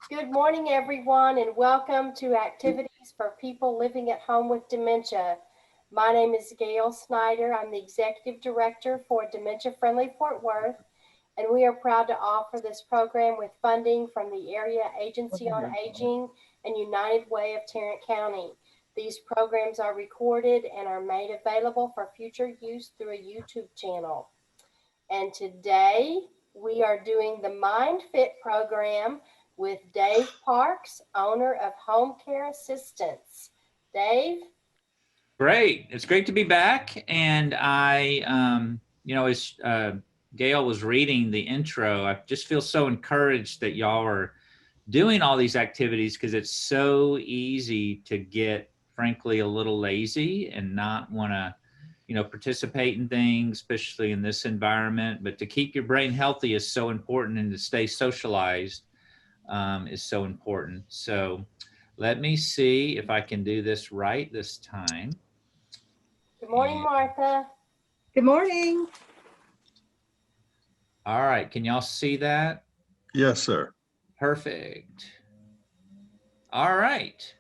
Good morning, everyone, and welcome to Activities for People Living at Home with Dementia. My name is Gail Snyder. I'm the Executive Director for Dementia Friendly Fort Worth, and we are proud to offer this program with funding from the Area Agency on Aging and United Way of Tarrant County. These programs are recorded and are made available for future use through a YouTube channel. And today we are doing the Mind Fit program with Dave Parks, owner of Home Care Assistance. Dave? Great. It's great to be back. And as Gail was reading the intro, I just feel so encouraged that y'all are doing all these activities because it's so easy to get, frankly, a little lazy and not want to, participate in things, especially in this environment. But to keep your brain healthy is so important, and to stay socialized is so important. So let me see if I can do this right this time. Good morning, Martha. Good morning. All right, can y'all see that? Yes, sir. Perfect. All right.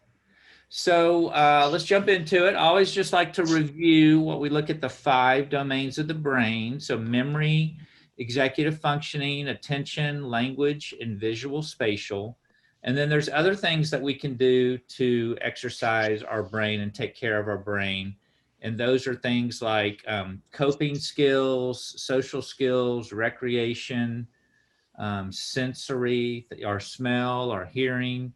So let's jump into it. I always just like to review what we look at the 5 domains of the brain. So memory, executive functioning, attention, language, and visual spatial. And then there's other things that we can do to exercise our brain and take care of our brain. And those are things like coping skills, social skills, recreation, sensory, our smell, our hearing,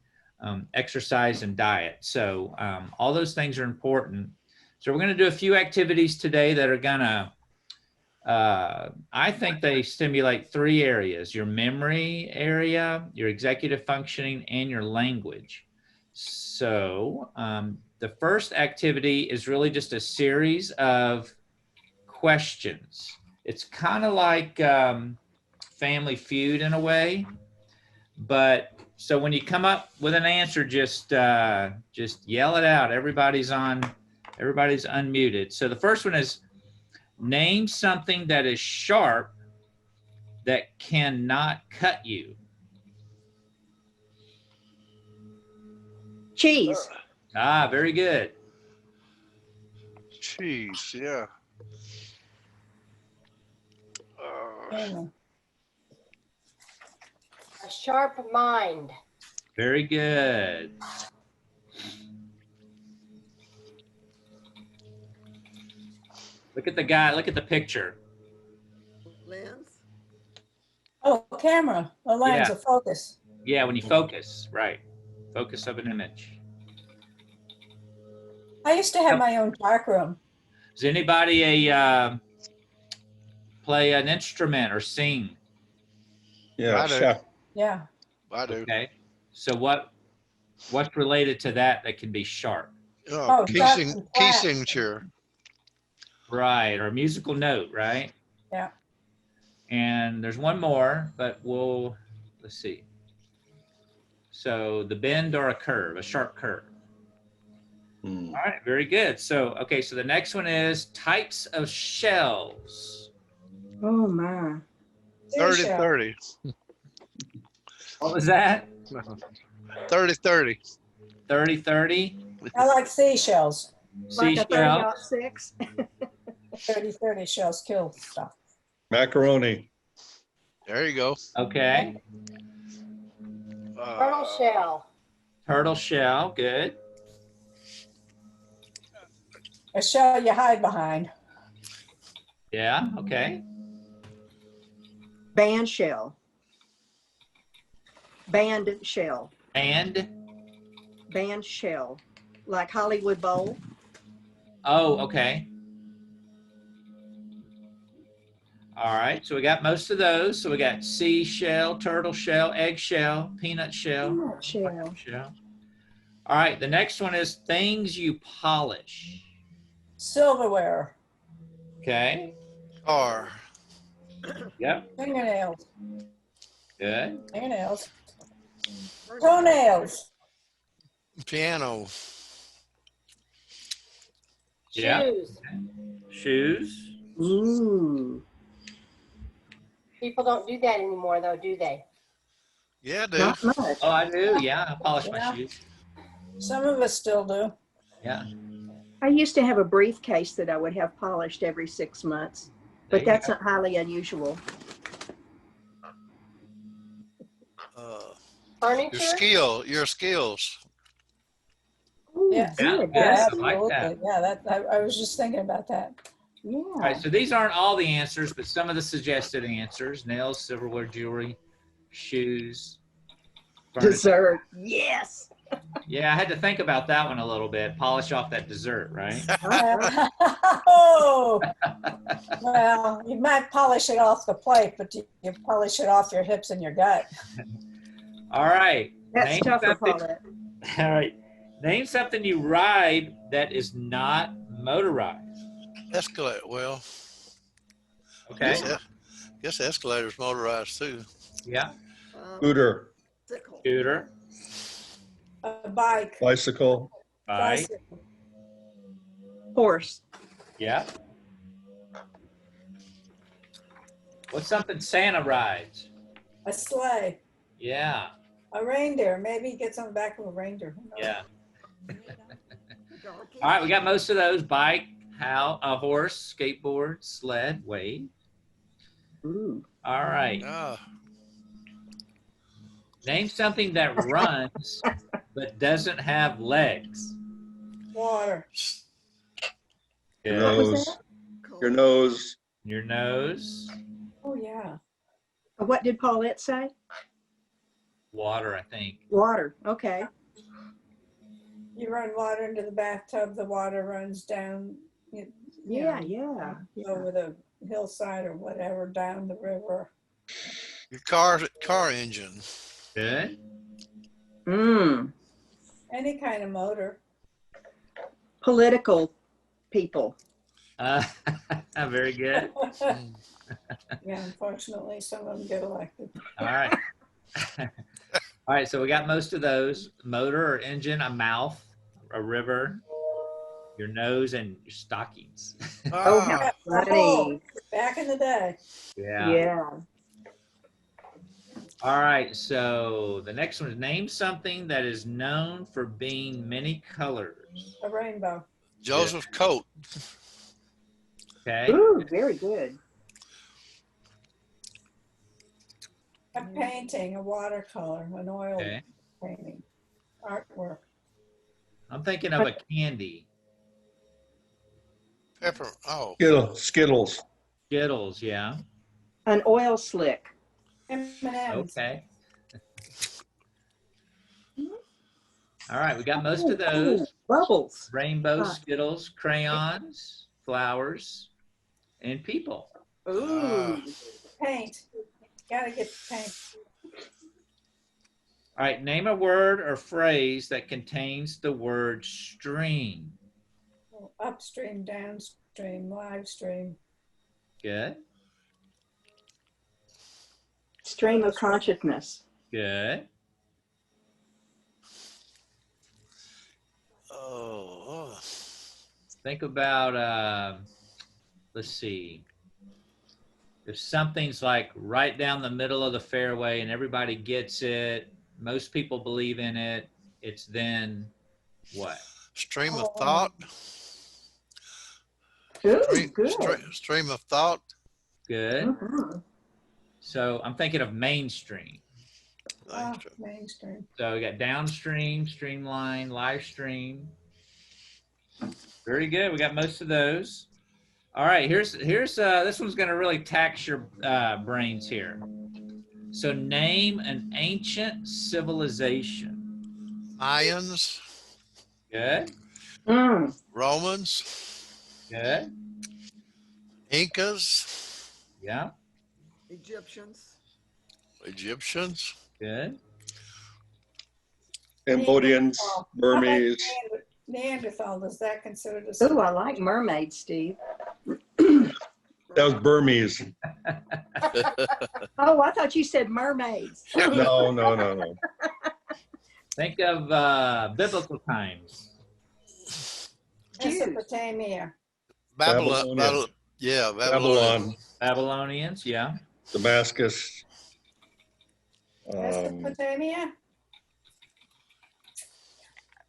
exercise, and diet. So all those things are important. So we're going to do a few activities today that are going to, I think they stimulate 3 areas: your memory area, your executive functioning, and your language. So the first activity is really just a series of questions. It's kind of like Family Feud in a way, but so when you come up with an answer, just yell it out. Everybody's unmuted. So the first one is, name something that is sharp that cannot cut you. Cheese. Ah, very good. Cheese, yeah. A sharp mind. Very good. Look at the guy, look at the picture. Lens. Oh, camera, a lens, Yeah. a focus. Yeah, when you focus, right. Focus of an image. I used to have my own dark room. Does anybody play an instrument or sing? Yeah, I do. chef. Yeah. I do. Okay. So what's related to that can be sharp? Oh, Key that's flat. signature. Right, or a musical note, right? Yeah. And there's one more, but let's see. So the bend or a curve, a sharp curve. All right, very good. So, okay, so the next one is types of shells. Oh my. 30-30. What was that? 30-30. 30-30? I like seashells. Like a Seashell. 30-06. 30-30 shells kill stuff. Macaroni. There you go. Okay. Turtle shell. Turtle shell, good. A shell you hide behind. Yeah, okay. Band shell. Band shell. And, Band shell. Like Hollywood Bowl. oh, okay. All right, so we got most of those. So we got seashell, turtle shell, eggshell, peanut shell. Peanut shell. Shell. All right, the next one is things you polish. Silverware. Okay, Car. yep, Fingernails. good. Fingernails. Toenails. Piano. Yeah. Shoes. Shoes. Ooh. People don't do that anymore, though, do they? Yeah, dude. Not much. Oh, I do. Yeah, I polish my Yeah. shoes. Some of us still do. Yeah. I used to have a briefcase that I would have polished every 6 months, There but you that's go. not highly unusual. Your Furniture? skills. Ooh, Yeah. Yeah, good. good. Yeah, I like that. absolutely. Yeah, I was just thinking about that. Yeah. All right, so these aren't all the answers, but some of the suggested answers: nails, silverware, jewelry, shoes, furniture. Dessert. Yes. Yeah, I had to think about that one a little bit. Polish off that dessert, right? Oh, well, you might polish it off the plate, but you polish it off your hips and your gut. All right. That's Name tougher, something. Paulette. All right. Name something you ride that is not motorized. Escalator. Well, Okay. guess escalator's motorized too. Yeah. Scooter, Scooter. A bike, bicycle, Bike. bicycle, Horse. Yeah. What's something Santa rides? a sleigh, Yeah. a reindeer. Maybe he gets on the back of a reindeer. Who knows? Yeah. All right, we got most of those: bike, a horse, skateboard, sled, wave. Ooh. All right. Ah, Name something that runs but doesn't have legs. Water, your Good. was nose, your nose, Your nose. oh yeah. What did Paulette say? Water, I think. Water. Okay. You run water into the bathtub, the water runs down, Yeah, yeah. over the hillside or whatever, down the river. your car engine. Good. Mm. Any kind of motor. Political people. Very good. Yeah, unfortunately, some of them get elected. All right. All right, so we got most of those: motor or engine, a mouth, a river, your nose, and your stockings. Oh, how Ah, funny. Back in the day. Yeah. Yeah. All right, so the next one is: name something that is known for being many colors. A rainbow. Joseph Coat. Okay. Ooh, very good. A painting, a watercolor, an oil Okay. painting, artwork. I'm thinking of a candy. Pepper. Oh, Skittles, Skittles, yeah. An oil slick. M&M's. Okay. All right, we got most of those: Ooh, bubbles. rainbow, Huh. Skittles, crayons, flowers, and people. Ooh. Paint. Gotta get the paint. All right, name a word or phrase that contains the word stream. Upstream, downstream, live stream. Good, Stream of consciousness. good. oh, Think about, let's see. If something's like right down the middle of the fairway and everybody gets it, most people believe in it, it's then what? stream of thought. Ooh, Stream, good. stream of thought. Good. Mhm. So I'm thinking of mainstream. Mainstream. So we got downstream, streamline, live stream. Very good. We got most of those. All right. Here's this one's going to really tax your brains here. So name an ancient civilization. Mayans. Good. Mm. Romans. Good. Incas. Yeah. Egyptians. Egyptians. Good. Cambodians, Burmese. Neanderthal, is that considered a Ooh, civil? I like mermaids, Steve. That was Burmese. Oh, I thought you said mermaids. No. Think of biblical times. Mesopotamia. Babylon. Babylonian. Yeah, Babylon, Babylonians. Yeah. Damascus. Mesopotamia,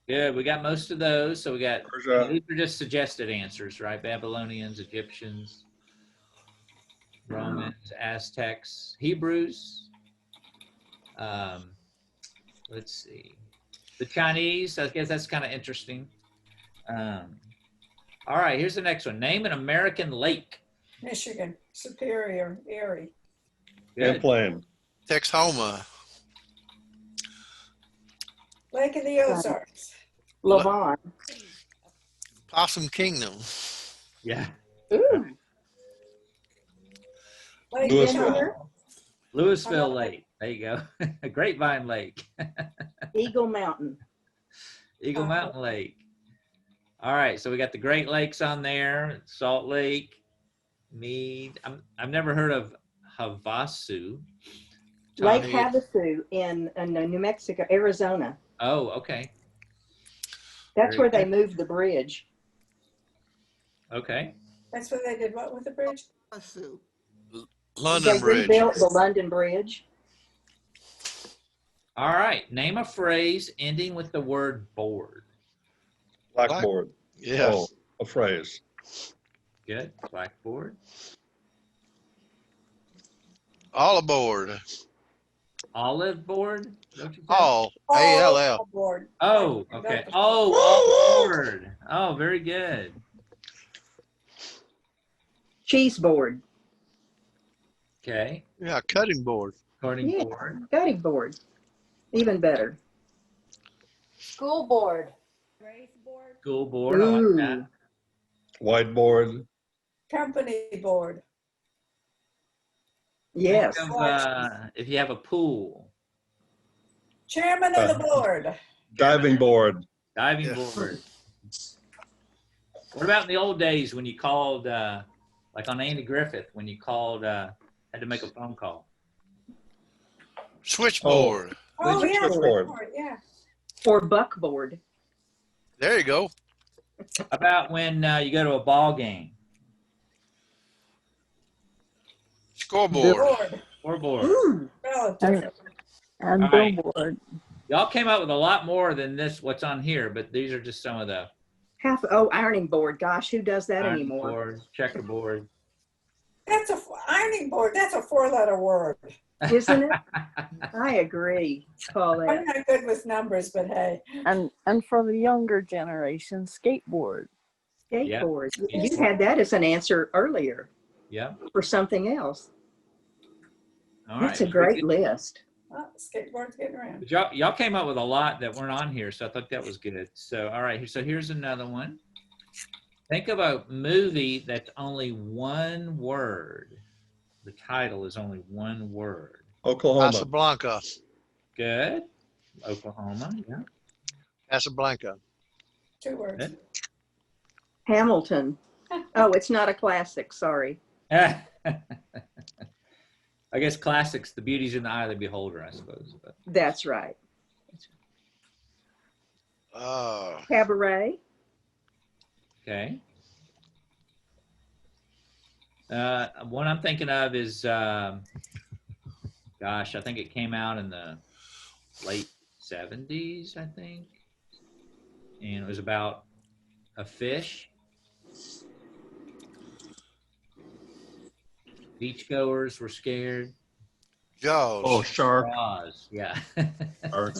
Good. We got most of those. So we got, Persia. these are just suggested answers, right? Babylonians, Egyptians, Romans, Aztecs, Hebrews. Let's see. The Chinese, I guess that's kind of interesting. All right, here's the next one. Name an American lake. Michigan, Superior, Erie, Good. Champlain. Texhoma. Lake of the Ozarks, Lavon. Possum Kingdom. Yeah. Ooh, Lake Louisville. Denver, Louisville Lake. There you go. Grapevine Lake. Eagle Mountain. Eagle Mountain Lake. All right, so we got the Great Lakes on there. Salt Lake, Mead. I've never heard of Havasu. Lake Tommy. Havasu in New Mexico, Arizona. Oh, okay. That's Very where they good. moved the bridge. Okay. that's where they did what with the bridge? London They Bridge. rebuilt the London Bridge. All right. Name a phrase ending with the word board. Blackboard. Yeah. Oh, a phrase. Good. Blackboard. All aboard. Olive board. Don't you think? All. ALL. All board. Oh, okay. Oh, all board. Oh, very good. Cheese board. Okay. Yeah, cutting board. Cutting Yeah. board. Cutting board. Even better. School board. School board. I like that. Whiteboard. Company board, Yes. Think of, if you have a pool, chairman of the board, Diving board. diving Yeah. board. What about in the old days when you called, like on Andy Griffith, when you called, had to make a phone call? Switchboard. oh yeah, Switchboard. board, yeah. Or buckboard. There you go. About when you go to a ball game? Scoreboard. Board, Scoreboard. Ooh. relative, And All right. billboard. Y'all came up with a lot more than this, what's on here, but these are just some of the Ironing board. Gosh, who does that iron anymore? board, checkerboard. that's a ironing board, that's a 4-letter word. Isn't it? I agree, I'm Paulette. not good with numbers, but hey, And for the younger generation, skateboard. Skateboard. Yeah. You had that as an answer earlier Yeah. for something else. All That's right. a great list. well, skateboard's getting around. But y'all came up with a lot that weren't on here, so I thought that was good. So, all right, so here's another one. Think of a movie that's only one word. The title is only one word. Oklahoma. Casablanca. Good. Oklahoma, yeah. Casablanca. 2 words. Good. Hamilton. Oh, it's not a classic. Sorry. I guess classics, the beauty's in the eye of the beholder, I suppose. But That's right. Cabaret. okay. One I'm thinking of is, gosh, I think it came out in the late 70s, I think. And it was about a fish. Beachgoers were scared. Jaws. Oh, shark. Jaws, yeah. Shark.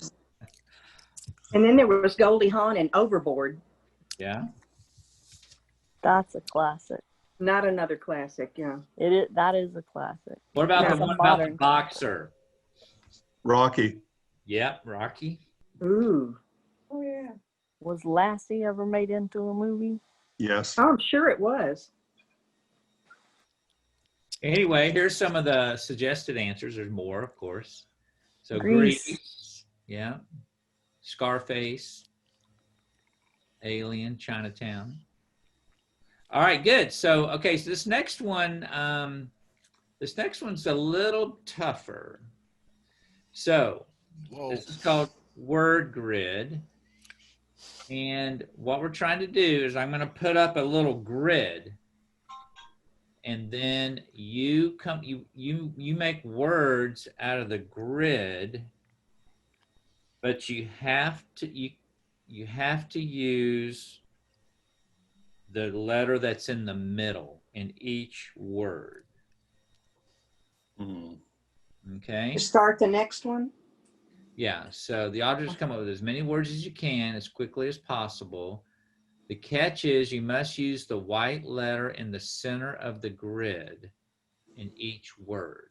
And then there was Goldie Hawn and Overboard. Yeah. That's a classic. Not another classic, yeah. That is a classic. What about That's the a one about the modern boxer? Rocky. Yep, Rocky. Ooh. Oh yeah. Was Lassie ever made into a movie? Yes. Oh, I'm sure it was. Anyway, here's some of the suggested answers. There's more, of course. So Grease. Grease, yeah. Scarface, Alien, Chinatown. All right, good. So, okay, so this next one's a little tougher. So, Whoa. this is called Word Grid. And what we're trying to do is I'm going to put up a little grid. and then you make words out of the grid, but you have to use the letter that's in the middle in each word. Hmm. Okay. To start the next one? Yeah. So the authors come up with as many words as you can as quickly as possible. The catch is you must use the white letter in the center of the grid in each word.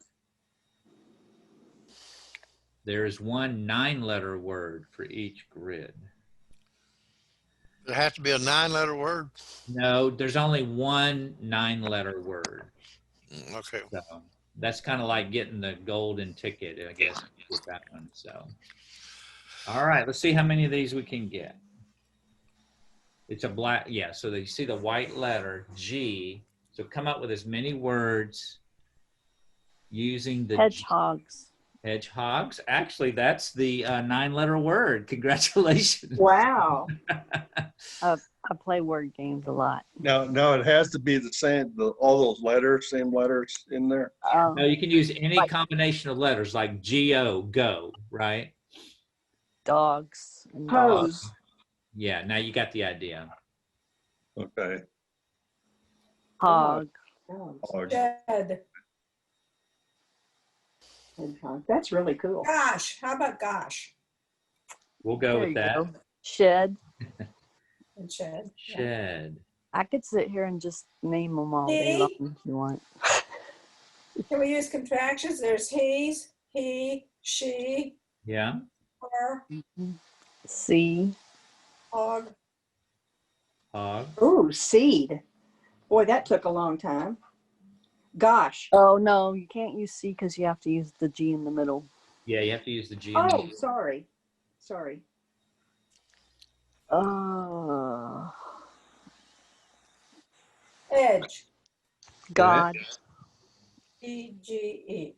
There is one 9-letter word for each grid. There has to be a 9-letter word. No, there's only one 9-letter word. Okay. So that's kind of like getting the golden ticket, I guess, with that one. So, all right, let's see how many of these we can get. It's a black, yeah. So you see the white letter G. So come up with as many words using the G. Hedgehogs. Hedgehogs. Actually, that's the 9-letter word. Congratulations. Wow. I play word games a lot. Now it has to be the same, all those letters, same letters in there. No, you can use any combination of letters like G-O, go, right? Dogs and Hose. dogs. Yeah, now you got the idea. Okay. Hog. Hog. Shed. Hedgehog. That's really cool. Gosh, how about gosh? We'll go There with you that. go. Shed. And shed. Yeah. Shed. I could sit here and just name them all day See? long if you want. Can we use contractions? There's he's, he, she, Yeah. her, See. hog. Hog. Ooh, seed. Boy, that took a long time. Gosh. Oh no, you can't use C because you have to use the G in the middle. Yeah, you have to use the G. Oh, sorry. Sorry. Edge. God. E-G-E.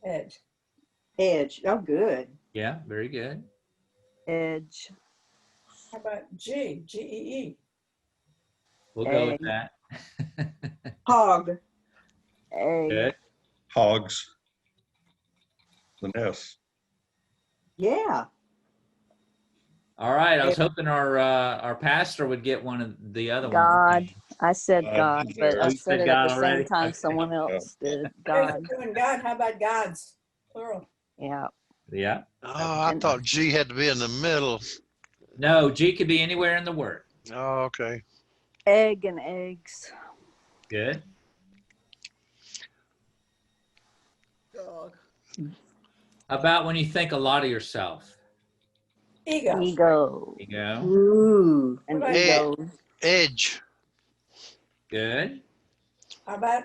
Edge. Edge. Oh, good. Yeah, very good. Edge. How about G? G-E-E. We'll go with Egg. that. Hog. Egg. Good. Hogs. The nest. Yeah. All right. I was hoping our pastor would get one of the other God. ones. I said God, but I You said said it God at the already? same time Okay. someone else did. There's God. doing God. How about gods? Plural. Yeah. Yeah. Oh, I thought G had to be in the middle. No, G could be anywhere in the word. Oh, okay. Egg and eggs. Good. Dog. How about when you think a lot of yourself? Ego. Ego. There you go. Ooh. And What about ego. Edge. Good. How about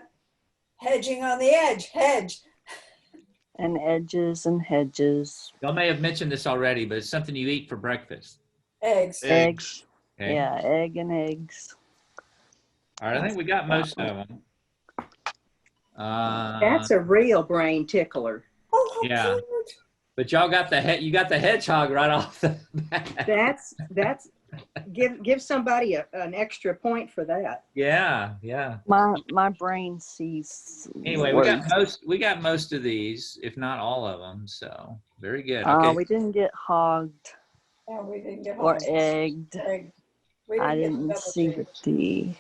hedging on the edge? Hedge. And edges and hedges. Y'all may have mentioned this already, but it's something you eat for breakfast. Eggs. Eggs. Okay. Yeah, egg and eggs. All right. I think we got most of them. That's a real brain tickler. Oh, how Yeah. cute. But y'all got you got the hedgehog right off the bat. That's give somebody an extra point for that. Yeah, yeah. My brain sees. Anyway, words. we got most of these, if not all of them. So very good. Okay. We didn't get hogged Yeah, we didn't get or home. egged. Egg. We I get didn't double see G. the D.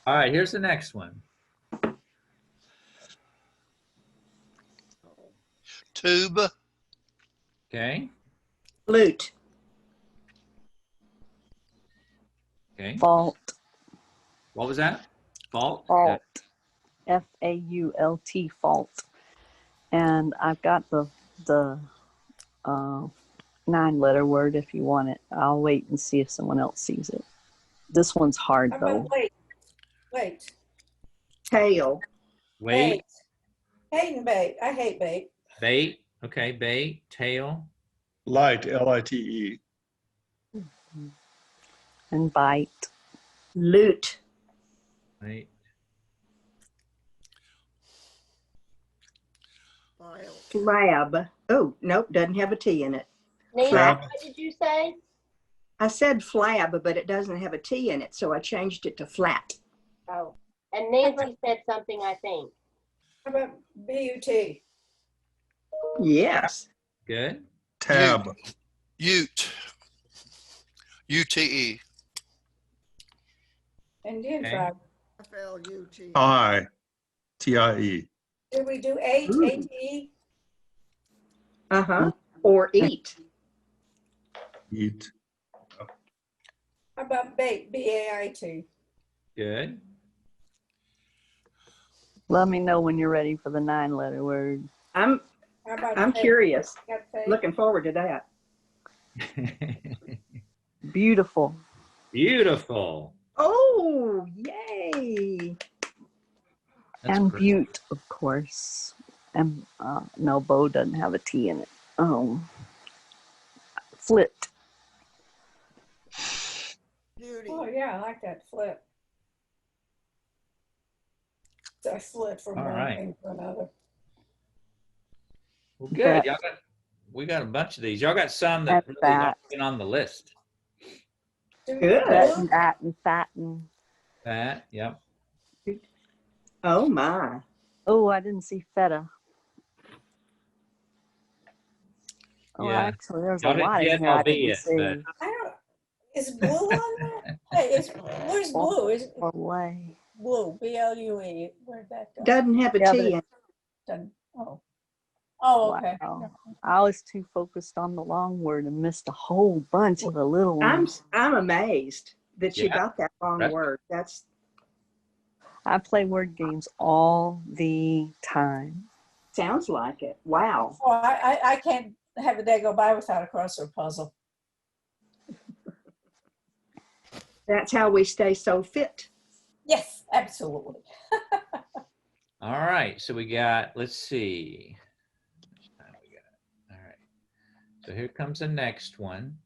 All right, here's the next one. Tube. Okay. Flute. Okay. Fault. What was that? Fault? Fault. F-A-U-L-T. Fault. And I've got the 9-letter word if you want it. I'll wait and see if someone else sees it. This one's hard How though. about wait? Wait. Tail. Wait. Hate and bait. I hate bait. Bait. Okay. Bait. Tail. Light, L-I-T-E. And bite. Loot. Right. Slab. Oh, nope, doesn't have a T in it. Nina, Slab. what did you say? I said flab, but it doesn't have a T in it, so I changed it to flat. Oh, and Nancy said something, I think. How about B-U-T? Yes. Good. Tab. Ute. U-T-E. Indian Okay. tribe. F-L-U-T. I. T-I-E. Did we do eight, Ooh. A-T-E? Uh-huh. Or eat. Eat. How about bait, B-A-I-T? Good. Let me know when you're ready for the 9-letter word. How about I'm fate? curious. Got fate? Looking forward to that. Beautiful. Beautiful. Oh, yay. That's And great. butte, of course. And no, Bo doesn't have a T in it. Flit. Beauty. Oh, yeah, I like that flip. I slid from All one right. thing to another. Well, good. That- Y'all got, we got a bunch of these. Y'all got some that That's really that. aren't been on the list. Do we Good. do That blue? and that and fat and That, yep. Oh, my. oh, I didn't see feta. Oh, Yeah. actually, there's a Y'all didn't lot in get here I all didn't yet, see. but I don't, is blue on there? Hey, where's blue? Is it Away. blue, B-L-U-E? Where'd that go? Doesn't have a Yeah, T but in it. Done. Oh. Oh, okay. Wow. I was too focused on the long word and missed a whole bunch of the little ones. I'm amazed that you Yeah. got that long That's- word. That's I play word games all the time. sounds like it. Wow. Oh, I can't have a day go by without a crossword puzzle. That's how we stay so fit. Yes, absolutely. all right. So we got, let's see. How much time we got? All right. So here comes the next one.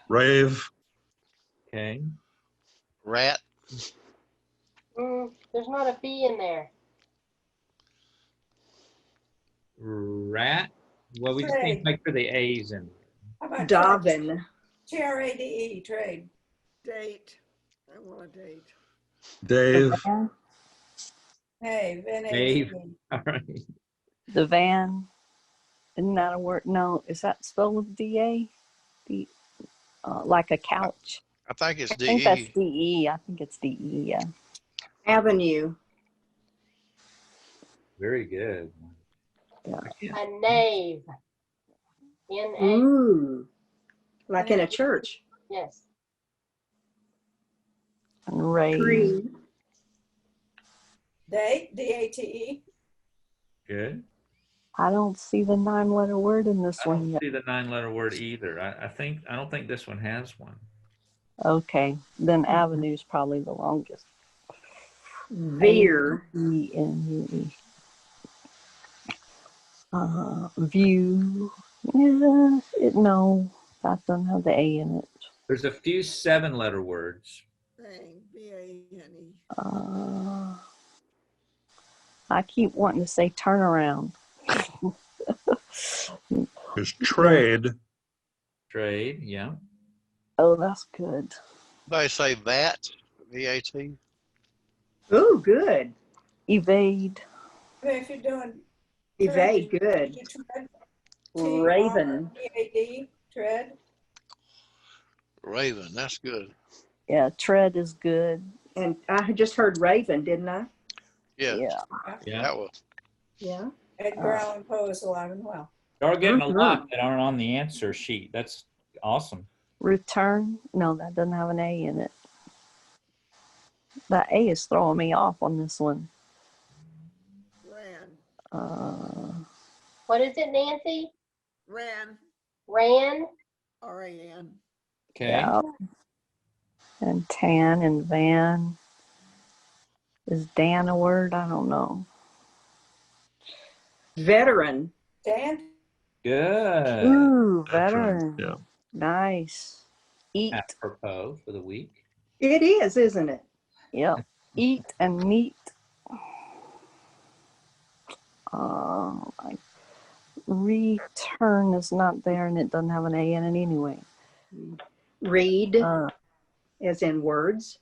Rave. Okay. Rat. There's not a B in there. Rat. Well, we just need to Trade. make sure the A's in. How about trade? Darwin. T-R-A-D-E, trade. Date. I want a date. Dave. Hey, Dave. N-A-V-E. All right. The van. Isn't that a word? No, is that spelled with D-A? D, like a couch. I think it's I think that's D-E. D-E. I think it's D-E, yeah. Avenue. Very good. A knave. N-A, Ooh. Like in a church. yes. And Ray. Tree. Date, D-A-T-E. Good. I don't see the 9-letter word in this I one don't yet. see the 9-letter word either. I don't think this one has one. Okay, then Avenue's probably the longest. Veer. E-N-U-E. View. Yeah, no, that doesn't have the A in it. There's a few 7-letter words. Bang. B-A-N-E. I keep wanting to say turnaround. There's trade. Trade, yeah. Oh, that's good. They say VAT. V-A-T. Ooh, good. Evade. I mean, if you're doing Evade. Good. you tread, Raven. T-R-E-A-D, tread. Raven. That's good. Yeah, tread is good. And I just heard Raven, didn't I? Yeah. Yeah. That was. Yeah. Edgar Allan Poe is alive and well. Y'all are getting a Mhm. lot that aren't on the answer sheet. That's awesome. Return. No, that doesn't have an A in it. That A is throwing me off on this one. Ran. What is it, Nancy? Ran. Ran? R-A-N. Okay. Yeah. And tan and van. Is Dan a word? I don't know. Veteran. Dan? Good. Ooh, Veteran, veteran. yeah. Nice. Eat. Apropos for the week. It is, isn't it? Yep. Eat and meat. Return is not there, and it doesn't have an A in it anyway. Read, Uh, as in words.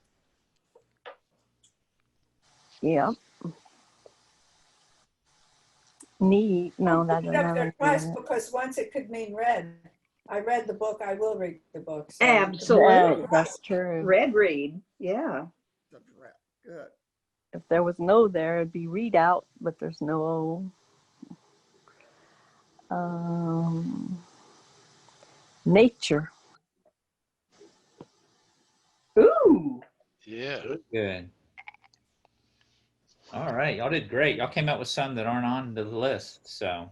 yeah. Need, no, that Put it doesn't up have there an A twice in it. because once it could mean read. I read the book, I will read the book. So Absolutely. That's true. Red read. Yeah. Good. If there was no there, it'd be read out, but there's no O. Nature. Ooh. Yeah. Good. All right, y'all did great. Y'all came up with some that aren't on the list. So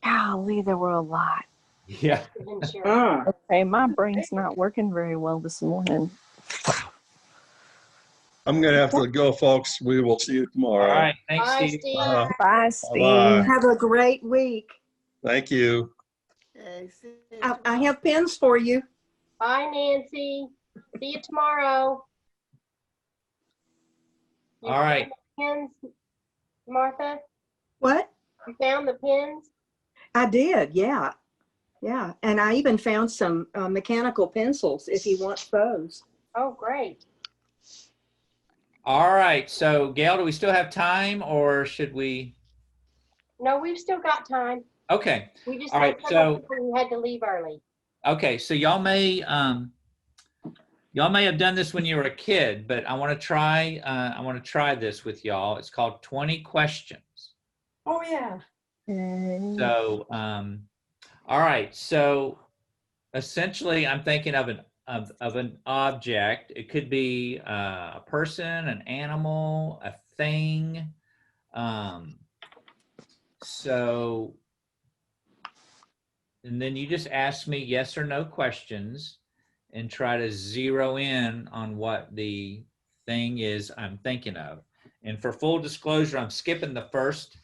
Golly, there were a lot. yeah. Sure. Okay, my brain's not working very well this morning. I'm gonna have to go, folks. We will see you All tomorrow. right. Thanks, Bye, Steve. Steve. Uh-huh. Bye, Steve. Bye-bye. Have a great week. Thank you. Okay, see you I tomorrow. have pins for you. Bye, Nancy. See you tomorrow. You All right. found the pins, Martha? What? You found the pins? I did. Yeah. Yeah. And I even found some mechanical pencils if he wants those. Oh, great. All right. So, Gail, do we still have time, or should we? No, we've still got time. Okay. We just All had right, some so- people who had to leave early. Okay. So y'all may have done this when you were a kid, but I want to try. I want to try this with y'all. It's called 20 questions. Oh, yeah. Okay. So, all right. So, essentially, I'm thinking of an object. It could be a person, an animal, a thing. So, and then you just ask me yes or no questions and try to zero in on what the thing is I'm thinking of. And for full disclosure, I'm skipping the first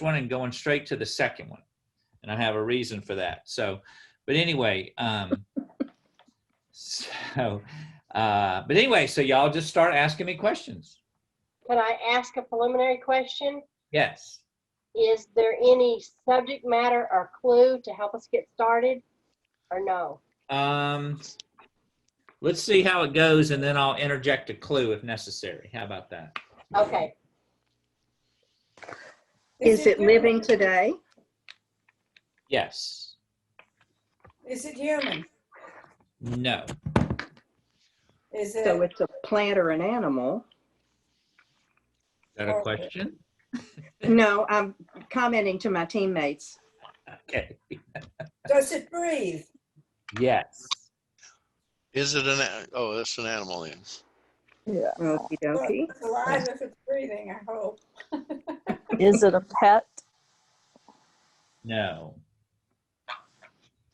one and going straight to the second one. And I have a reason for that. So, but anyway, so y'all just start asking me questions. Can I ask a preliminary question? Yes. Is there any subject matter or clue to help us get started or no? Let's see how it goes, and then I'll interject a clue if necessary. How about that? Okay. Is it living today? Yes. Is it human? No. Is So it? it's a plant or an animal. Is that a question? No, I'm commenting to my teammates. Okay. Does it breathe? Yes. Is it oh, that's an animal then. Yeah. Okie Well, dokie. it's alive if it's breathing, I hope. Is it a pet? No.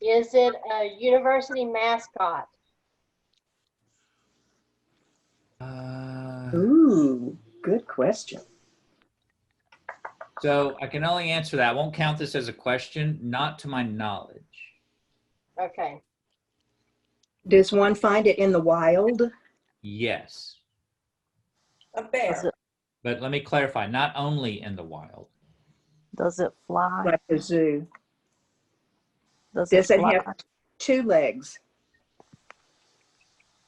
Is it a university mascot? Ooh, good question. So I can only answer that. I won't count this as a question, not to my knowledge. Okay. Does one find it in the wild? Yes. A Does bear. it, But let me clarify, not only in the wild. does it fly? Like the zoo. Does Does it it fly? have 2 legs?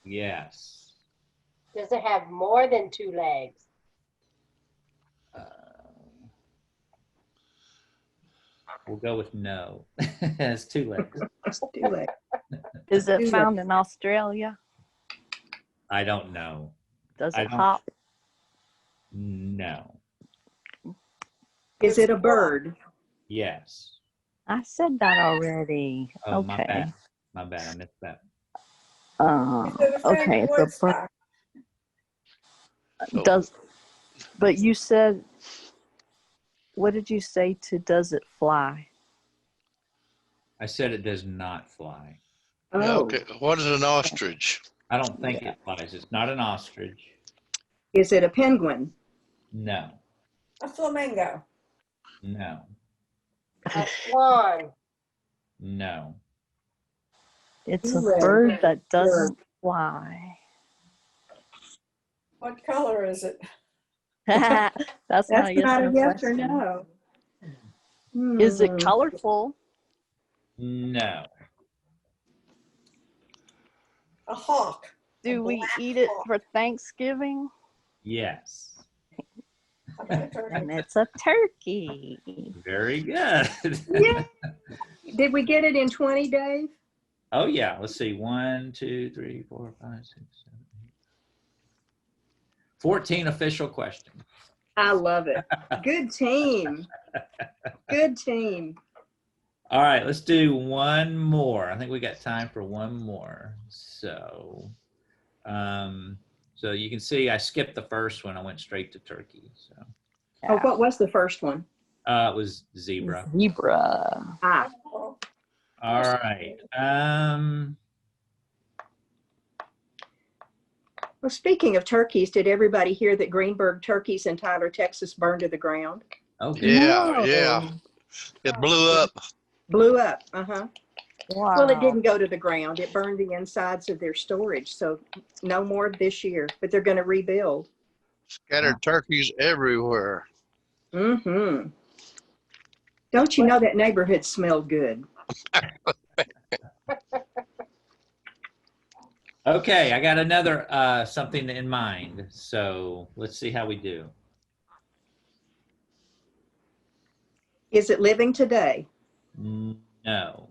Yes. Does it have more than 2 legs? We'll go with no. It has 2 legs. It's 2 legs. Is it Two found in Australia? I don't know. Does I it don't- hop? No. Is it a bird? Yes. I said that already. Oh, my Okay. bad. My bad. I missed that. Is it a friend Okay. of It's a Woodstock? So, does, but you said, what did you say to does it fly? I said it does not fly. yeah, Oh, okay. What is an ostrich? I don't think it flies. It's not an ostrich. is it a penguin? No. A flamingo. No. A swan? No. It's Two a legs. bird that doesn't fly. What color is it? That's not That's a yes not or a no yes or question. no. Is it Hmm. colorful? No. A hawk. Do A we black eat it hawk. for Thanksgiving? Yes. How about a turkey? And it's a turkey. Very good. Yeah. Did we get it in 20, Dave? Oh yeah. Let's see. 1, 2, 3, 4, 5, 6, 7, 8. 14 official questions. I love it. Good team. Good team. All right, let's do one more. I think we got time for one more. So you can see I skipped the first one. I went straight to turkey. So Oh, what was the first one? it was zebra. Zebra. Ah, Oh, All right. well, speaking of turkeys, did everybody hear that Greenberg turkeys in Tyler, Texas burned to the ground? Oh, good. Yeah, yeah. No. It blew up. Blew up. Uh-huh. Wow. Well, it didn't go to the ground. It burned the insides of their storage. So no more this year, but they're going to rebuild. Scattered turkeys everywhere. Mm-hmm. Don't you know that neighborhood smelled good? Okay, I got another something in mind. So let's see how we do. Is it living today? No,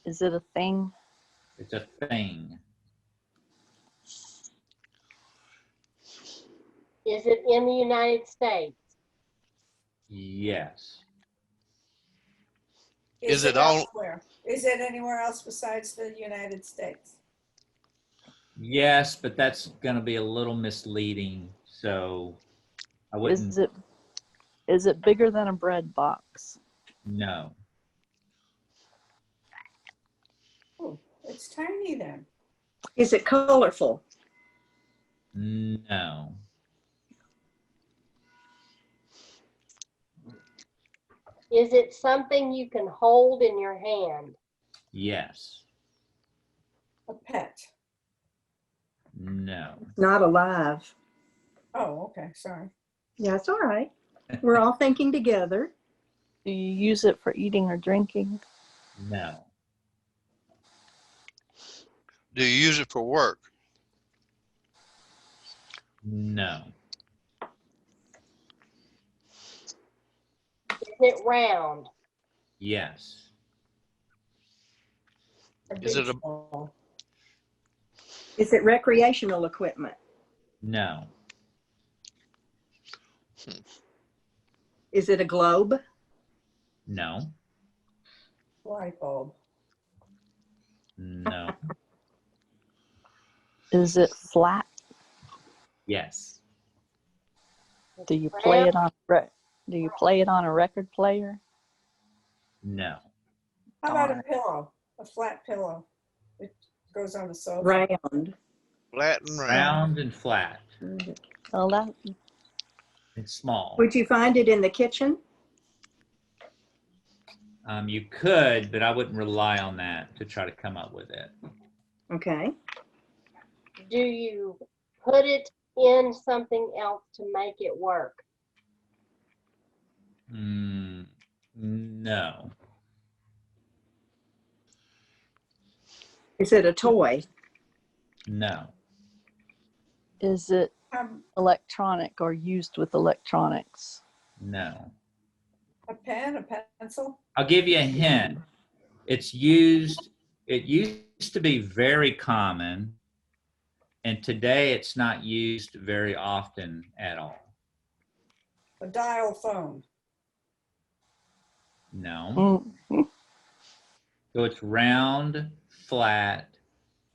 Is it a thing? it's a thing. Is it in the United States? Yes. Is it all- elsewhere? Is it anywhere else besides the United States? Yes, but that's going to be a little misleading. So I wouldn't. Is it bigger than a bread box? No. Oh, it's tiny then. Is it colorful? No. Is it something you can hold in your hand? Yes. A pet. No. Not alive. Oh, okay, sorry. Yeah, it's all right. We're all thinking together. Do you use it for eating or drinking? No. Do you use it for work? No. Is it round? Yes. A Is it beach a- ball. Is it recreational equipment? No. Is it a globe? No. Light bulb. No. Is it flat? Yes. Do you play it on Do you play it on a record player? No. How about a Darn. pillow? A flat pillow. It goes on the sofa. Round. Flat and round. Round and flat Well, that and small. Would you find it in the kitchen? You could, but I wouldn't rely on that to try to come up with it. Okay. Do you put it in something else to make it work? No. Is it a toy? No. is it electronic or used with electronics? No. A pen, a pencil? I'll give you a hint. It used to be very common, and today it's not used very often at all. A dial phone? No. Mm. So it's round, flat,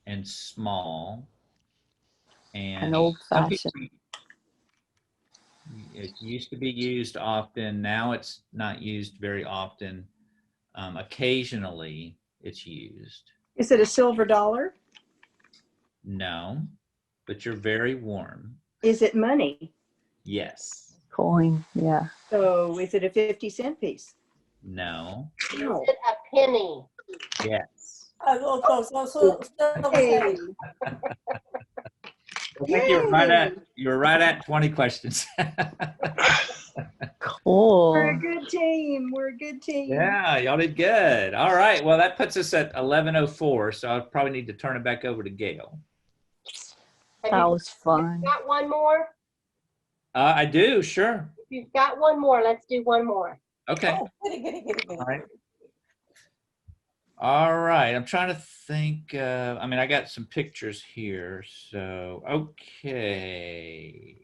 and small. And An old some fashioned. people- it used to be used often. Now it's not used very often. Occasionally it's used. Is it a silver dollar? No, but you're very warm. Is it money? Yes. Coin, yeah. So is it a 50-cent piece? No. Is it a penny? Yes. Hey. I think you were right at 20 questions. Cool. Very good, team. We're a good team. Yeah, y'all did good. All right. Well, that puts us at 11:04, so I probably need to turn it back over to Gail. Have That you was fun. got one more? I do, sure. If you've got one more, let's do one more. Okay. Oh, goody. All right. All right. I'm trying to think. I mean, I got some pictures here. So, okay.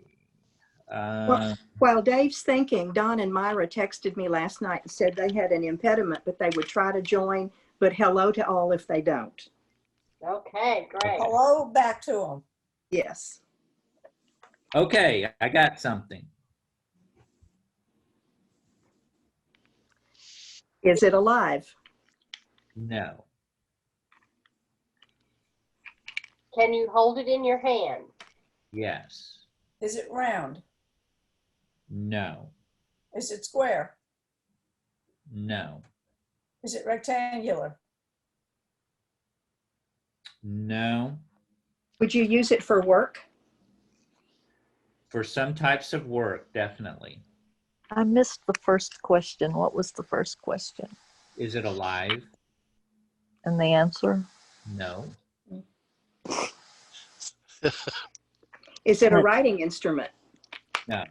While Dave's thinking, Don and Myra texted me last night and said they had an impediment, but they would try to join, but hello to all if they don't. Okay, great. Hello back to them. Yes. Okay. I got something. Is it alive? No. Can you hold it in your hand? Yes. Is it round? No. Is it square? No. Is it rectangular? No. Would you use it for work? For some types of work, definitely. I missed the first question. What was the first question? Is it alive? And the answer? No. Is it a writing instrument? No.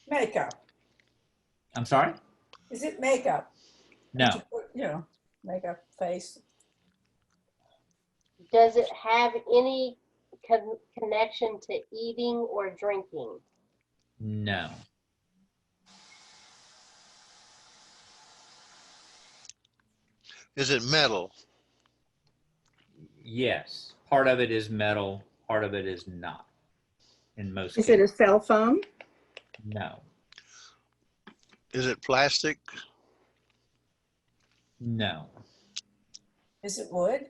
Makeup. I'm sorry? Is it makeup? No. To put, you know, makeup, face. Does it have any connection to eating or drinking? No. Is it metal? Yes. Part of it is metal, part of it is not. In most Is it a cases. cell phone? No. Is it plastic? No. Is it wood?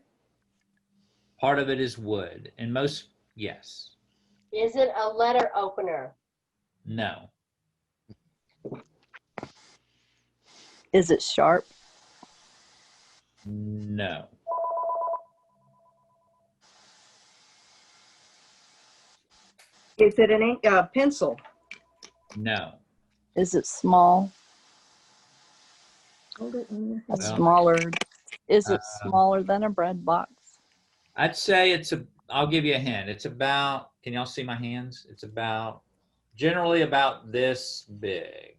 Part of it is wood. In most, yes. Is it a letter opener? No. Is it sharp? No. Is it an ink pencil? No. Is it small? Hold it in your hand. Well, Smaller? Is it smaller than a bread box? I'd say I'll give you a hint. It's about, can y'all see my hands? It's generally about this big.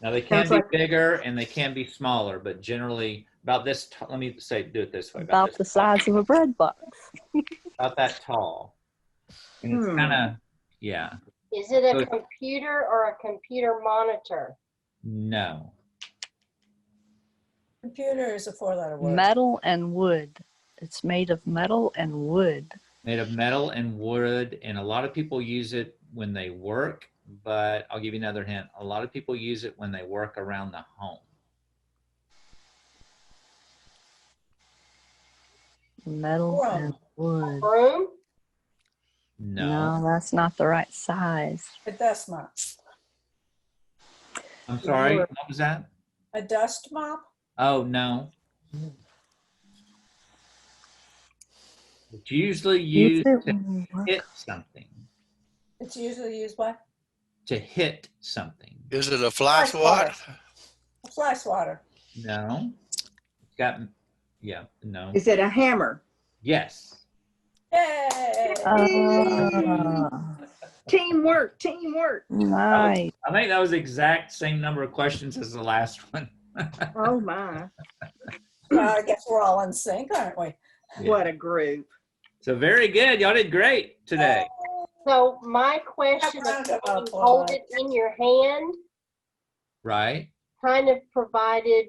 Now they can Sounds be like- bigger and they can be smaller, but generally about this, let me say, do it this way. About the this tall. size of a bread box. About that tall. And it's kind of, yeah, Is it a Good. computer or a computer monitor? no. Computer is a four-letter word. Metal and wood. It's made of metal and wood. Made of metal and wood, and a lot of people use it when they work, but I'll give you another hint. A lot of people use it when they work around the home. Metal Broom. and wood. Broom? No. No, that's not the right size. A dust mop. I'm sorry, what was that? A dust mop? Oh, no. It's usually used Use it to when you work. hit something. It's usually used what? To hit something. Is it a fly Fly swat? A fly swatter. No. It's got, yeah, no. Is it a hammer? Yes. Yay! Teamwork, teamwork. Nice. I think that was the exact same number of questions as the last one. Oh my, I guess we're all in sync, aren't we? what a group. So very good. Y'all did great today. So my question Round of of can you applause. hold it in your hand Right? kind of provided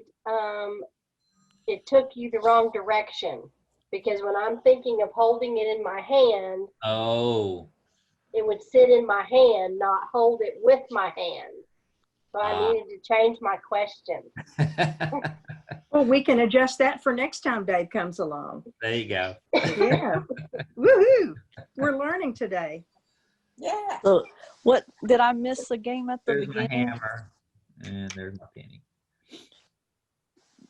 it took you the wrong direction. Because when I'm thinking of holding it in my hand, Oh. it would sit in my hand, not hold it with my hand. So I needed to change my question. Well, we can adjust that for next time Dave comes along. There you go. Yeah. Woohoo. We're learning today. Yeah. So, what did I miss a game at the There's my beginning? hammer. And there's my penny.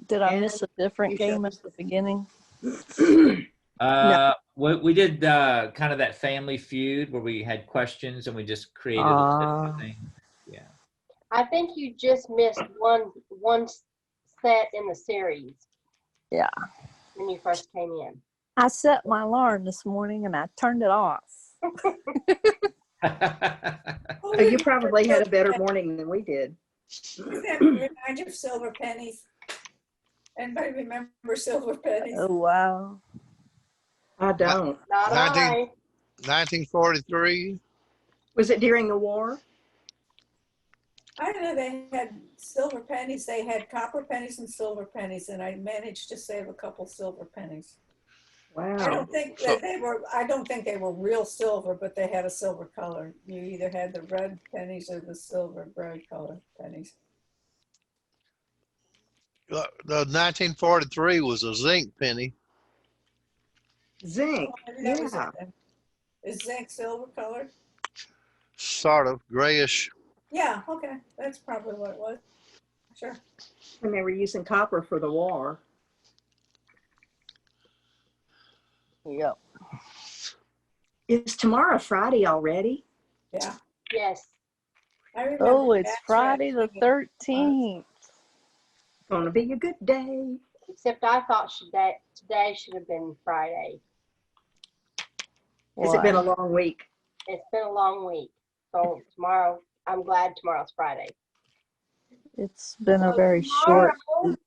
Did I And miss a different you game showed at us the beginning? We did kind of that Family Feud where we had questions and we just created a list of things. Yeah. I think you just missed one set in the series Yeah. when you first came in. I set my alarm this morning and I turned it off. Oh, You probably had a better morning than we did. Remind you of silver pennies. Anybody remember silver pennies? Oh, wow. I don't. Not 19 I. 1943. Was it during the war? I don't know, they had silver pennies. They had copper pennies and silver pennies, and I managed to save a couple silver pennies. I Wow. don't think that I don't think they were real silver, but they had a silver color. You either had the red pennies or the silver gray color pennies. The 1943 was a zinc penny. Zinc. Maybe that was Yeah. it then. Is zinc silver colored? Sort of grayish. Yeah, okay. That's probably what it was. Sure. When they were using copper for the war. Yep. Is tomorrow Friday already? Yeah. Yes. I remember Oh, it's Jack Friday the Jack 13th. Gonna be a good day. Except I thought today should have been Friday. Has it been a What? long week? It's been a long week. So tomorrow, I'm glad tomorrow's Friday. It's been a So very tomorrow- short.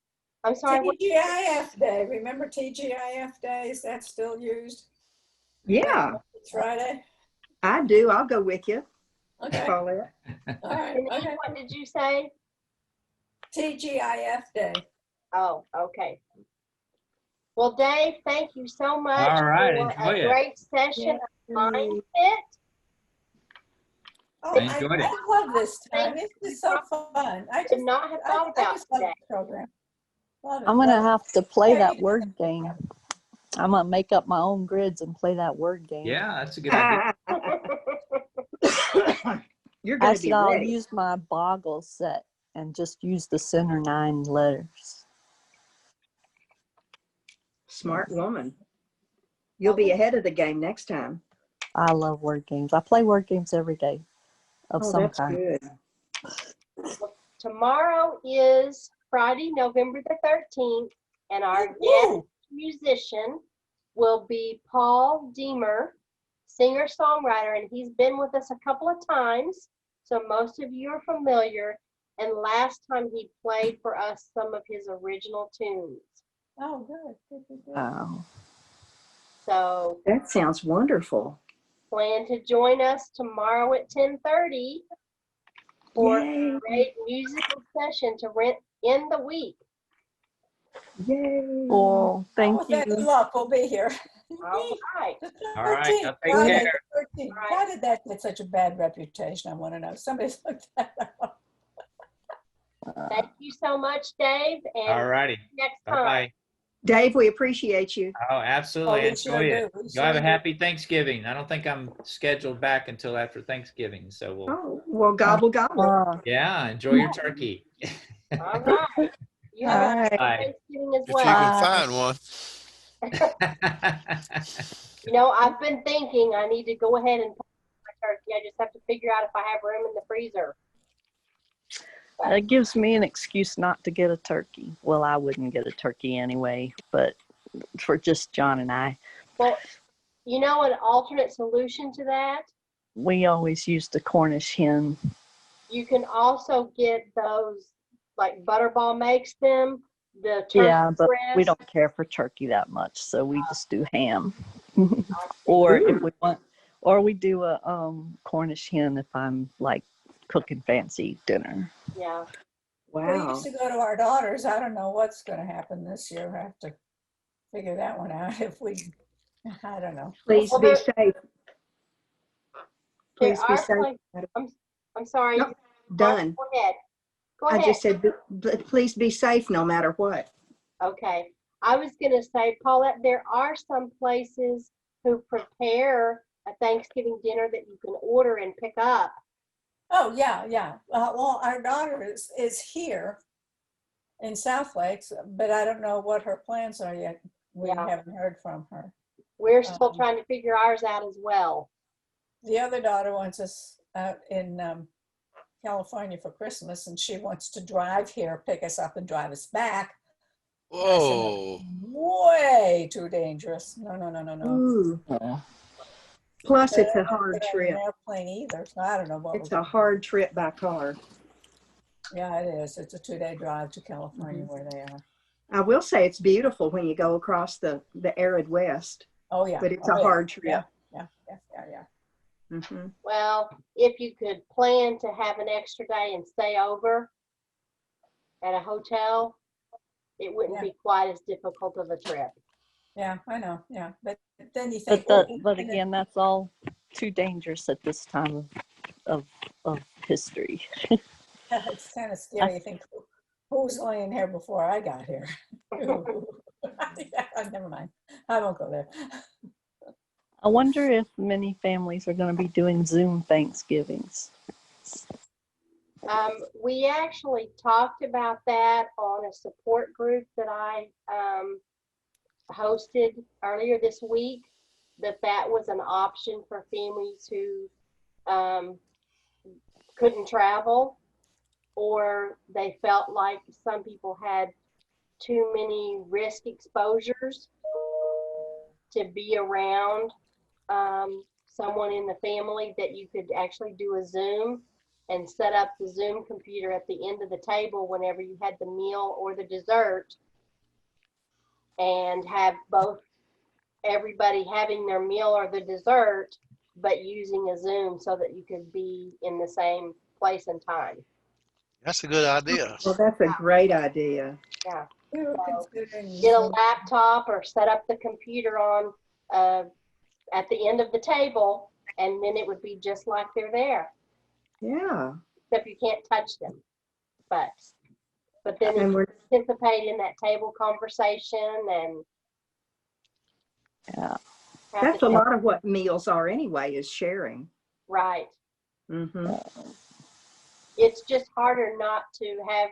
I'm sorry. what- TGIF Day. Remember TGIF Day? Is that still used? Yeah, It's Friday. I do. I'll go with you. Okay. Paulette. All right. Denise, Okay. what did you say? TGIF Day. Oh, okay. Well, Dave, thank you so much All right, for enjoy a it. great session of Mind Fit. Oh, I enjoyed it. I love this time. It's so fun. I Did just not have thought I about just love today. the program. Love it. I'm going to Love it. have to play Yeah, that you- word game. I'm going to make up my own grids and play that word game. Yeah, that's a good idea. You're going to Actually, be I'll ready. use my boggle set and just use the center 9 letters. Smart woman. You'll be ahead of the game next time. I love word games. I play word games every day of Oh, some that's kind. good. Tomorrow is Friday, November the 13th, and our guest Woo! musician will be Paul Deemer, singer-songwriter, and he's been with us a couple of times, so most of you are familiar. And last time he played for us some of his original tunes. Oh, good. Good, good, good. Wow. So That sounds wonderful. plan to join us tomorrow at 10:30 for Yay. a great musical session to end the week. Yay. Well, thank With any you. luck, we'll be here. All right. The All right, 13th, now take Friday care. the 13th. All right. Why did that get such a bad reputation? I want to know. Somebody's looked that up. Thank you so much, Dave, and All righty. next time. Bye-bye. Dave, we appreciate you. Oh, absolutely. we Enjoy sure it. do. We You'll have sure a do. happy Thanksgiving. I don't think I'm scheduled back until after Thanksgiving. So we'll, Oh, well, gobble, gobble. yeah, enjoy your turkey. All right. You have a All right. happy Thanksgiving as If you well. can find one. You know, I've been thinking I need to go ahead and put my turkey. I just have to figure out if I have room in the freezer. That gives me an excuse not to get a turkey. Well, I wouldn't get a turkey anyway, but for just John and I, Well, you know, an alternate solution to that, we always use the Cornish hen. you can also get those, like Butterball makes them, the turkey Yeah, but we breast. don't care for turkey that much, so we just do ham. Or if we want, or we do a Cornish hen if I'm like cooking fancy dinner. Yeah. We Wow. used to go to our daughters. I don't know what's going to happen this year. I have to figure that one out. If we, I don't know. Please Well, be there- safe. Please be There are safe. I'm sorry. No, done. Go ahead. Go I ahead. just said, please be safe no matter what. Okay. I was going to say, Paulette, there are some places who prepare a Thanksgiving dinner that you can order and pick up. Oh, yeah, yeah. Well, our daughter is here in South Lakes, but I don't know what her plans are yet. We Yeah. haven't heard from her. We're still trying to figure ours out as well. The other daughter wants us out in California for Christmas, and she wants to drive here, pick us up and drive us back. I said, Whoa. way too dangerous. No, no, no, no, no. Ooh. Yeah. Plus, But it's I a don't wanna hard get on an trip. airplane either, so I don't know what It's we're a gonna hard trip by car. do. Yeah, it is. It's a 2-day drive to California where they are. I will say it's beautiful when you go across the arid West, Oh, yeah. but it's Oh, a yeah. hard trip. Yeah, yeah, yeah, yeah, yeah. Mhm. Well, if you could plan to have an extra day and stay over at a hotel, it wouldn't Yeah. be quite as difficult of a trip. Yeah, I know. Yeah, but then you But think, oh, but and again, that's all too dangerous at this time of history. it's kind of scary. You think, who's laying here before I got here? Yeah, never mind. I won't go there. I wonder if many families are going to be doing Zoom Thanksgivings. We actually talked about that on a support group that I hosted earlier this week, that was an option for families who couldn't travel, or they felt like some people had too many risk exposures to be around someone in the family, that you could actually do a Zoom and set up the Zoom computer at the end of the table whenever you had the meal or the dessert, and have both everybody having their meal or the dessert, but using a Zoom so that you could be in the same place and time. That's a good idea. Well, that's a great idea. Yeah. We were considering Get a Zoom. laptop or set up the computer on at the end of the table, and then it would be just like they're there, Yeah. except you can't touch them. But then And you we're, participate in that table conversation and Yeah. have that's the a lot of what meals are anyway, is sharing. right. Mm-hmm. It's just harder not to have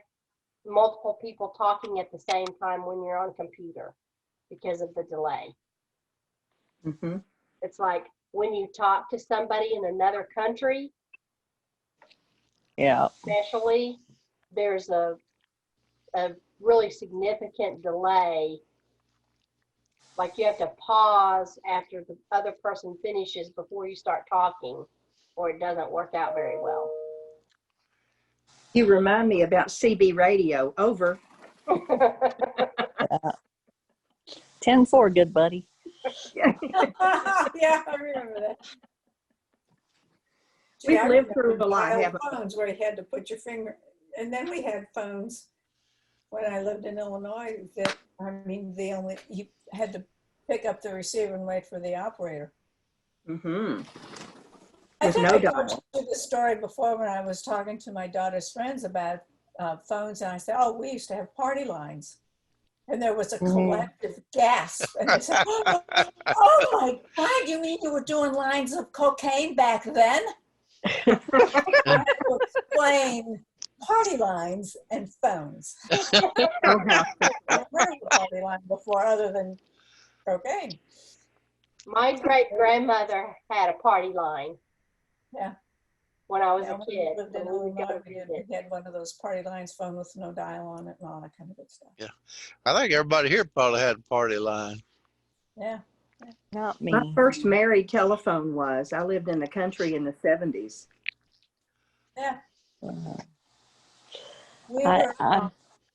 multiple people talking at the same time when you're on a computer because of the delay. Mm-hmm. It's like when you talk to somebody in another country, Yeah. especially, there's a really significant delay. Like you have to pause after the other person finishes before you start talking, or it doesn't work out very well. You remind me about CB radio. Over. 10-4, good buddy. Yeah, I remember that. Gee, We've I lived remember through a lot, dial haven't we? phones where you had to put your finger, and then we had phones when I lived in Illinois that, I mean, you had to pick up the receiver and wait for the operator. Mm-hmm. I With think no I told dial. you the story before when I was talking to my daughter's friends about phones, and I said, oh, we used to have party lines. And there was a collective gasp. And they said, oh my God, you mean you were doing lines of cocaine back then? I had to explain party lines and phones. Oh, how I've never heard of a party line before other than cocaine. My great grandmother had a party line. Yeah. When I was Yeah, a when we kid. lived in when we would go Illinois, we visit. had one of those party lines, phone with no dial on it and all that kind of good stuff. I think everybody here probably had a party line. Yeah. Not me. my first married telephone was. I lived in the country in the 70s. Yeah. Uh, We I- were I-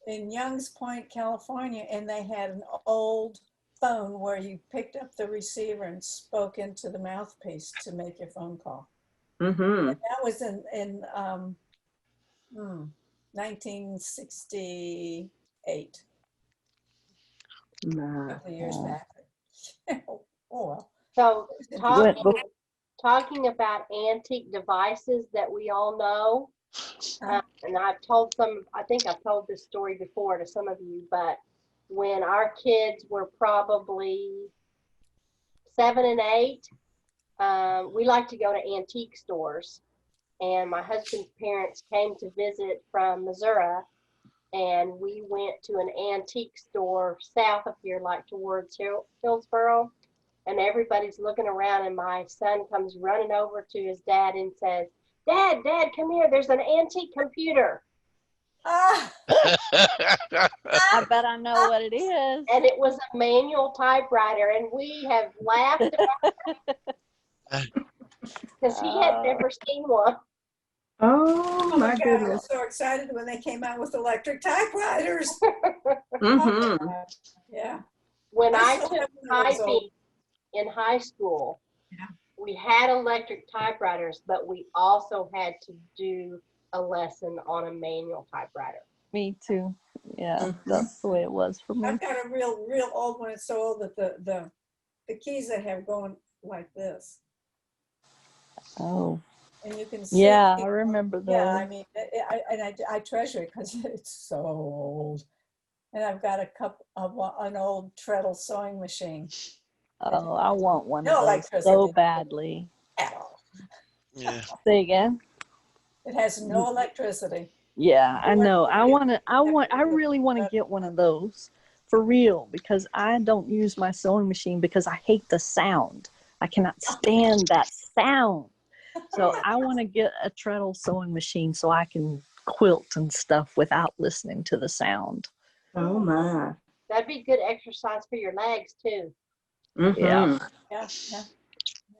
in Youngs Point, California, and they had an old phone where you picked up the receiver and spoke into the mouthpiece to make your phone call. Mm-hmm. That was in 1968, a couple of years back. Oh, well. So Went talking about antique devices that we all know, and I think I've told this story before to some of you, but when our kids were probably 7 and 8, we like to go to antique stores. And my husband's parents came to visit from Missouri, and we went to an antique store south of here, like towards Hillsboro. And everybody's looking around, and my son comes running over to his dad and says, Dad, come here. There's an antique computer. Ah, I bet I know what it is. And it was a manual typewriter, and we have laughed because he had never seen one. Oh my God, I was goodness. so excited when they came out with electric typewriters. Mm-hmm. Yeah. When I still took have one of those typing old- in high school, Yeah. we had electric typewriters, but we also had to do a lesson on a manual typewriter. Me too. Yeah, Mhm. that's the way it was for me. I've got a real old one. It's so old that the keys I have going like this, Oh, and you can see. yeah, I remember those. Yeah, I mean, I treasure it because it's so old. And I've got a cup of an old treadle sewing machine. Oh, I want one No of those electricity. so badly. At all. Yeah. Say again? It has no electricity. Yeah, I know. Electricity. I really want to get one of those for real because I don't use my sewing machine because I hate the sound. I cannot stand that sound. So I want to get a treadle sewing machine so I can quilt and stuff without listening to the sound. Oh my. That'd be good exercise for your legs too. Mm-hmm. Yeah.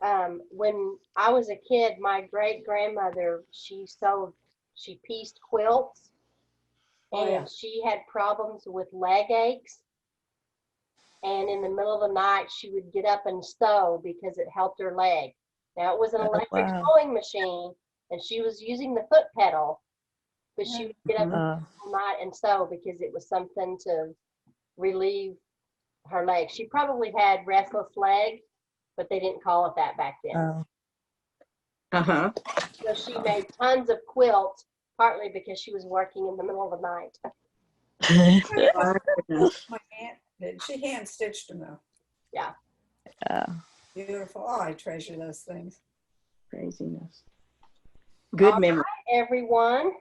Yeah. When I was a kid, my great grandmother, she pieced quilts, Oh, and yeah. she had problems with leg aches. And in the middle of the night, she would get up and sew because it helped her leg. Now it was an Oh, electric wow. sewing machine, and she was using the foot pedal, but she would get up all night and sew because it was something to relieve her leg. She probably had restless leg, but they didn't call it that back then. Oh. Uh-huh. So she made tons of quilts, partly because she was working in the middle of the night. My goodness. My aunt did. She hand stitched them though. Yeah. Beautiful. Oh, I treasure those things. Craziness. Good All memory. right, everyone.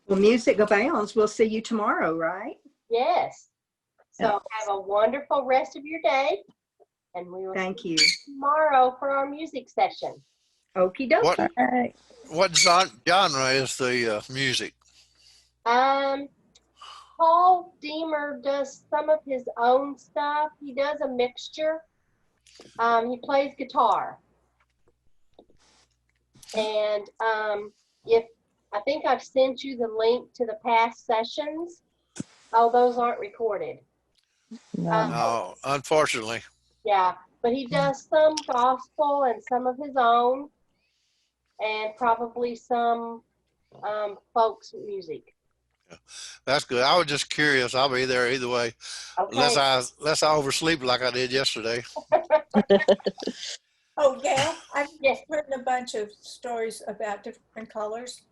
Well, music abounds. We'll see you tomorrow, right? Yes. So Yeah. have a wonderful rest of your day, and we will Thank see you. tomorrow for our music session. Okie dokie. What All right. what genre is the music? Paul Deemer does some of his own stuff. He does a mixture. He plays guitar. And if I think I've sent you the link to the past sessions. Oh, those aren't recorded. No. No, unfortunately. Yeah, but he does some gospel and some of his own, and probably some folks music. That's good. I was just curious. I'll be there either way. Okay. Unless I oversleep like I did yesterday. Oh, Gail, I've Yes. written a bunch of stories about different colors.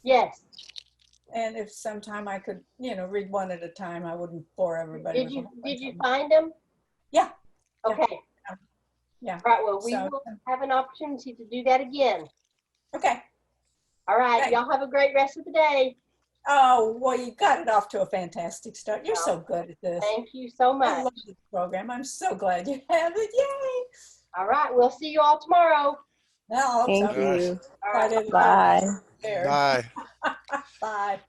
Yes. And if sometime I could, read one at a time, I wouldn't bore everybody. Did with a you whole bunch of them. find them? Yeah. Okay. Yeah. All right. Well, we So- will have an opportunity to do that again. Okay. All right. Thanks. Y'all have a great rest of the day. Oh, well, you got it off to a fantastic start. You're so good at this. Thank you so I much. love this program. I'm so glad you have it. Yay. All right. We'll see you all tomorrow. Now, Thank All right. you. All right. Friday. Bye. There. Bye. Bye.